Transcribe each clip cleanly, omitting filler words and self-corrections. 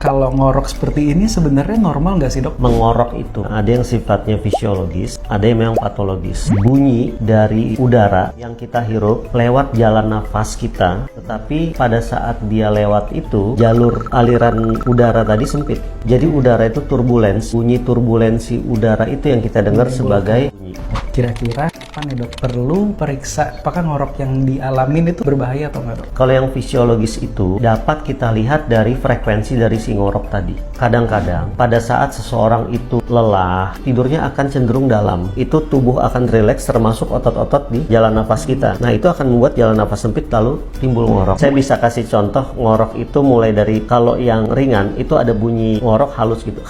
Kalau ngorok seperti ini sebenarnya normal nggak sih, Dok? Mengorok itu ada yang sifatnya fisiologis, ada yang memang patologis. Bunyi dari udara yang kita hirup lewat jalan nafas kita, tetapi pada saat dia lewat itu jalur aliran udara tadi sempit. Jadi udara itu turbulens, bunyi turbulensi udara itu yang kita dengar sebagai bunyi. Kira-kira apa nih, Dok? Perlu periksa apakah ngorok yang dialamin itu berbahaya atau nggak, Dok? Kalau yang fisiologis itu dapat kita lihat dari frekuensi dari si ngorok tadi. Kadang-kadang pada saat seseorang itu lelah, tidurnya akan cenderung dalam. Itu tubuh akan rileks termasuk otot-otot di jalan nafas kita. Nah, itu akan membuat jalan nafas sempit lalu timbul ngorok. Saya bisa kasih contoh ngorok itu mulai dari kalau yang ringan itu ada bunyi ngorok halus gitu.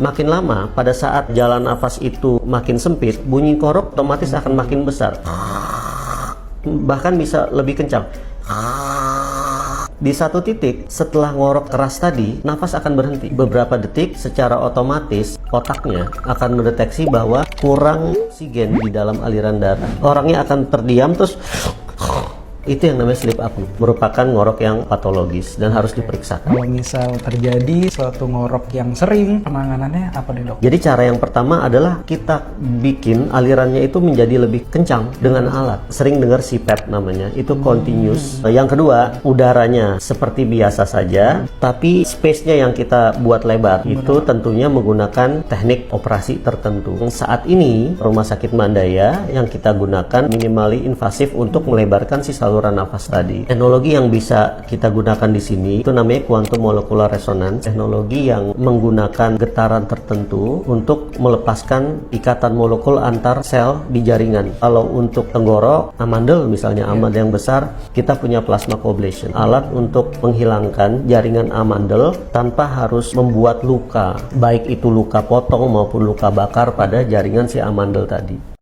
Makin lama, pada saat jalan nafas itu makin sempit, bunyi ngorok otomatis akan makin besar. Bahkan bisa lebih kencang. Di satu titik, setelah ngorok keras tadi, nafas akan berhenti. Beberapa detik, secara otomatis, otaknya akan mendeteksi bahwa kurang oksigen di dalam aliran darah. Orangnya akan terdiam, terus itu yang namanya sleep apnea, merupakan ngorok yang patologis dan harus diperiksakan. Kalau misal terjadi suatu ngorok yang sering, penanganannya apa nih, Dok? Jadi cara yang pertama adalah kita bikin alirannya itu menjadi lebih kencang dengan alat. Sering dengar CPAP namanya, itu continuous. Yang kedua, udaranya seperti biasa saja, tapi space-nya yang kita buat lebar. Itu tentunya menggunakan teknik operasi tertentu. Saat ini, Rumah Sakit Mandaya yang kita gunakan minimally invasif untuk melebarkan si saluran nafas tadi. Teknologi yang bisa kita gunakan di sini itu namanya quantum molecular resonance, teknologi yang menggunakan getaran tertentu untuk melepaskan ikatan molekul antar sel di jaringan. Kalau untuk tenggorok, amandel misalnya, amandel yang besar, kita punya plasma ablation, alat untuk menghilangkan jaringan amandel tanpa harus membuat luka, baik itu luka potong maupun luka bakar pada jaringan si amandel tadi.